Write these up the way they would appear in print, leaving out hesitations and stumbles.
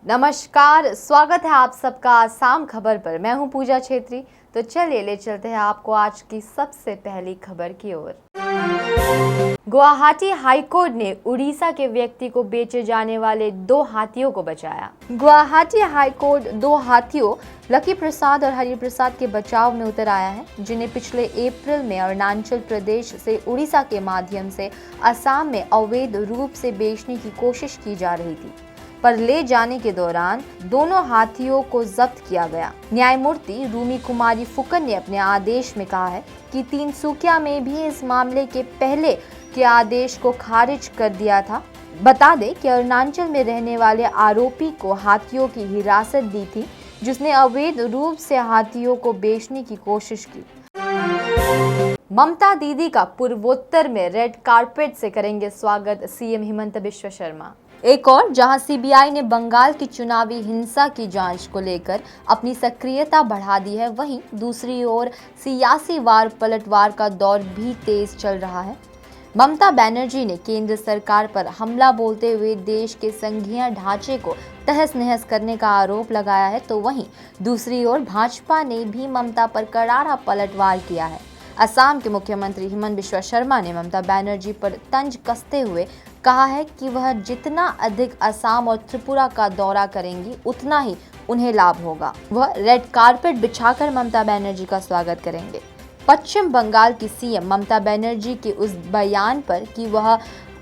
नमस्कार, स्वागत है आप सबका आसाम खबर पर। मैं हूं पूजा छेत्री। तो चलिए ले चलते हैं आपको आज की सबसे पहली खबर की ओर। गुवाहाटी हाईकोर्ट ने उड़ीसा के व्यक्ति को बेचे जाने वाले 2 हाथियों को बचाया। गुवाहाटी हाईकोर्ट 2 हाथियों लकी प्रसाद और हरि प्रसाद के बचाव में उतर आया है, जिन्हें पिछले अप्रैल में अरुणाचल प्रदेश से उड़ीसा के माध्यम से असम में अवैध रूप से बेचने की कोशिश की जा रही थी, पर ले जाने के दौरान दोनों हाथियों को जब्त किया गया। न्यायमूर्ति रूमी कुमारी फुकन ने अपने आदेश में कहा है कि तिनसुकिया में भी इस मामले के पहले के आदेश को खारिज कर दिया था। बता दें कि अरुणाचल में रहने वाले आरोपी को हाथियों की हिरासत दी थी, जिसने अवैध रूप से हाथियों को बेचने की कोशिश की। ममता दीदी का पूर्वोत्तर में रेड कारपेट से करेंगे स्वागत सीएम हिमंत बिश्व शर्मा। एक और जहां सीबीआई ने बंगाल की चुनावी हिंसा की जांच को लेकर अपनी सक्रियता बढ़ा दी है, वहीं दूसरी ओर सियासी वार पलटवार का दौर भी तेज चल रहा है। ममता बनर्जी ने केंद्र सरकार पर हमला बोलते हुए देश के संघीय ढांचे को तहस नहस करने का आरोप लगाया है, तो वहीं दूसरी ओर भाजपा ने भी ममता पर करारा पलटवार किया है। असम के मुख्यमंत्री हिमंत बिश्व शर्मा ने ममता बनर्जी पर तंज कसते हुए कहा है कि वह जितना अधिक असम और त्रिपुरा का दौरा करेंगी, उतना ही उन्हें लाभ होगा। वह रेड कारपेट बिछाकर ममता बनर्जी का स्वागत करेंगे। पश्चिम बंगाल की सीएम ममता बनर्जी के उस बयान पर कि वह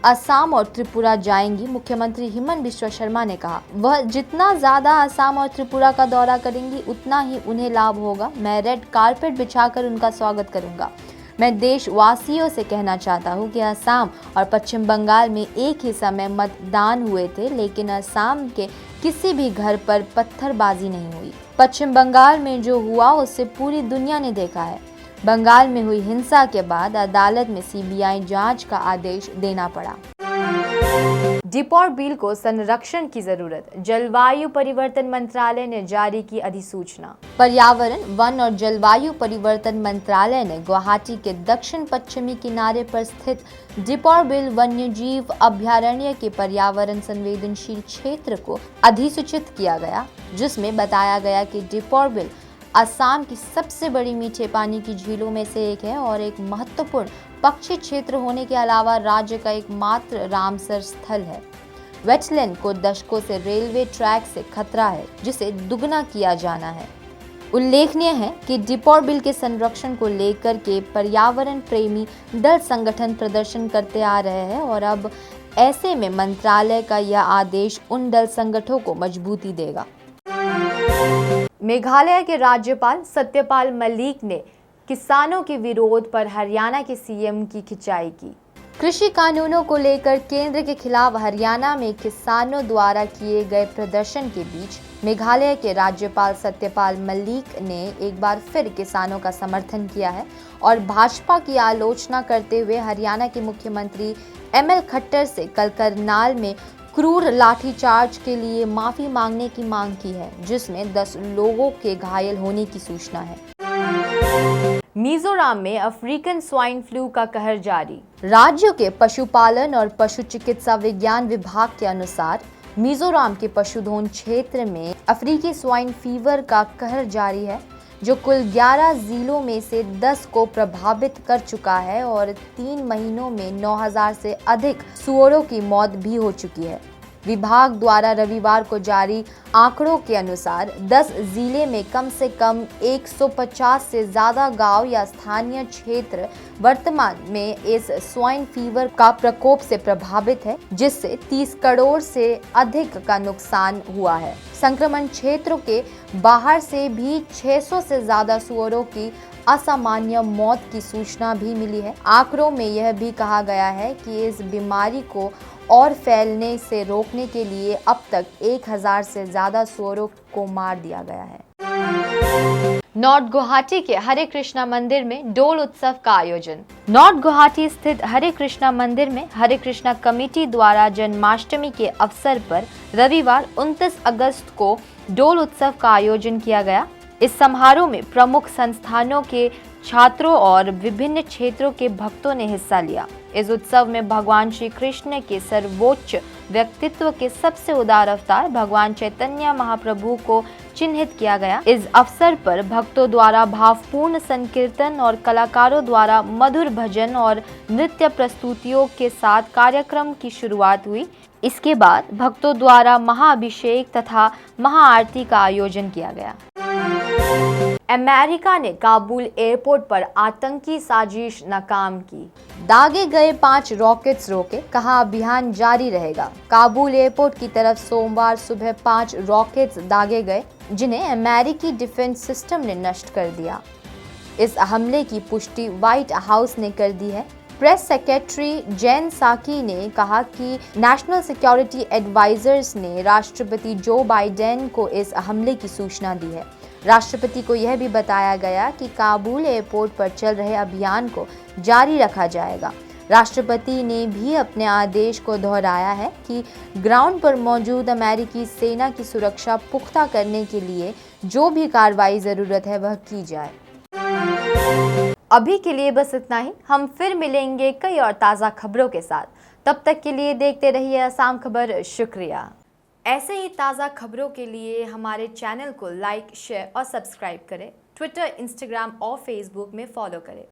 असम और त्रिपुरा जाएंगी, मुख्यमंत्री हिमंत बिश्व शर्मा ने कहा, वह जितना ज्यादा असम और त्रिपुरा का दौरा करेंगी, उतना ही उन्हें लाभ होगा। मैं रेड कारपेट बिछाकर उनका स्वागत करूंगा। मैं देशवासियों से कहना चाहता हूं कि असम और पश्चिम बंगाल में एक ही समय मतदान हुए थे, लेकिन असम के किसी भी घर पर पत्थरबाजी नहीं हुई। पश्चिम बंगाल में जो हुआ उसे पूरी दुनिया ने देखा है। बंगाल में हुई हिंसा के बाद अदालत में सीबीआई जांच का आदेश देना पड़ा। दीपौर बिल को संरक्षण की जरूरत, जलवायु परिवर्तन मंत्रालय ने जारी की अधिसूचना। पर्यावरण, वन और जलवायु परिवर्तन मंत्रालय ने गुवाहाटी के दक्षिण पश्चिमी किनारे पर स्थित दीपौर बिल वन्यजीव अभयारण्य के पर्यावरण संवेदनशील क्षेत्र को अधिसूचित किया गया, जिसमें बताया गया कि दीपौर बिल असम की सबसे बड़ी मीठे पानी की झीलों में से एक है और एक महत्वपूर्ण पक्षी क्षेत्र होने के अलावा राज्य का एकमात्र रामसर स्थल है। वेटलैंड को दशकों से रेलवे ट्रैक से खतरा है, जिसे दुगना किया जाना है। उल्लेखनीय है कि दीपौर बिल के संरक्षण को लेकर के पर्यावरण प्रेमी दल संगठन प्रदर्शन करते आ रहे हैं और अब ऐसे में मंत्रालय का यह आदेश उन दल संगठनों को मजबूती देगा। मेघालय के राज्यपाल सत्यपाल मलिक ने किसानों के विरोध पर हरियाणा के सीएम की खिंचाई की। कृषि कानूनों को लेकर केंद्र के खिलाफ हरियाणा में किसानों द्वारा किए गए प्रदर्शन के बीच मेघालय के राज्यपाल सत्यपाल मलिक ने एक बार फिर किसानों का समर्थन किया है और भाजपा की आलोचना करते हुए हरियाणा के मुख्यमंत्री एमएल खट्टर से कल करनाल में क्रूर लाठीचार्ज के लिए माफी मांगने की मांग की है, जिसमें 10 लोगों के घायल होने की सूचना है। मिजोरम में अफ्रीकन स्वाइन फ्लू का कहर जारी। राज्य के पशुपालन और पशु चिकित्सा विज्ञान विभाग के अनुसार मिजोरम के पशुधन क्षेत्र में अफ्रीकी स्वाइन फीवर का कहर जारी है, जो कुल 11 जिलों में से 10 को प्रभावित कर चुका है और 3 महीनों में 9000 से अधिक सूअरों की मौत भी हो चुकी है। विभाग द्वारा रविवार को जारी आंकड़ों के अनुसार 10 जिले में कम से कम 150 से ज्यादा गांव या स्थानीय क्षेत्र वर्तमान में इस स्वाइन फीवर का प्रकोप से प्रभावित है, जिससे 30 करोड़ से अधिक का नुकसान हुआ है। संक्रमण क्षेत्रों के बाहर से भी 600 से ज्यादा सूअरों की असामान्य मौत की सूचना भी मिली है। आंकड़ों में यह भी कहा गया है कि इस बीमारी को और फैलने से रोकने के लिए अब तक 1000 से ज्यादा सूअरों को मार दिया गया है। नॉर्थ गुवाहाटी के हरे कृष्णा मंदिर में डोल उत्सव का आयोजन। नॉर्थ गुवाहाटी स्थित हरे कृष्णा मंदिर में हरे कृष्णा कमेटी द्वारा जन्माष्टमी के अवसर पर रविवार 29 अगस्त को डोल उत्सव का आयोजन किया गया। इस समारोह में प्रमुख संस्थानों के छात्रों और विभिन्न क्षेत्रों के भक्तों ने हिस्सा लिया। इस उत्सव में भगवान श्री कृष्ण के सर्वोच्च व्यक्तित्व के सबसे उदार अवतार भगवान चैतन्य महाप्रभु को चिन्हित किया गया। इस अवसर पर भक्तों द्वारा भावपूर्ण संकीर्तन और कलाकारों द्वारा मधुर भजन और नृत्य प्रस्तुतियों के साथ कार्यक्रम की शुरुआत हुई। इसके बाद भक्तों द्वारा महाअभिषेक तथा महाआरती का आयोजन किया गया। अमेरिका ने काबुल एयरपोर्ट पर आतंकी साजिश नाकाम की। दागे गए 5 रॉकेट्स रोके, कहा अभियान जारी रहेगा। काबुल एयरपोर्ट की तरफ सोमवार सुबह 5 रॉकेट्स दागे गए, जिन्हें अमेरिकी डिफेंस सिस्टम ने नष्ट कर दिया। इस हमले की पुष्टि व्हाइट हाउस ने कर दी है। प्रेस सेक्रेटरी जेन साकी ने कहा कि नेशनल सिक्योरिटी एडवाइजर्स ने राष्ट्रपति जो बाइडेन को इस हमले की सूचना दी है। राष्ट्रपति को यह भी बताया गया कि काबुल एयरपोर्ट पर चल रहे अभियान को जारी रखा जाएगा। राष्ट्रपति ने भी अपने आदेश को दोहराया है कि ग्राउंड पर मौजूद अमेरिकी सेना की सुरक्षा पुख्ता करने के लिए जो भी कार्रवाई जरूरत है वह की जाए। अभी के लिए बस इतना ही। हम फिर मिलेंगे कई और ताज़ा खबरों के साथ। तब तक के लिए देखते रहिए आसाम खबर। शुक्रिया। ऐसे ही ताज़ा खबरों के लिए हमारे चैनल को लाइक, शेयर और सब्सक्राइब करें। ट्विटर, इंस्टाग्राम और फेसबुक में फॉलो करें।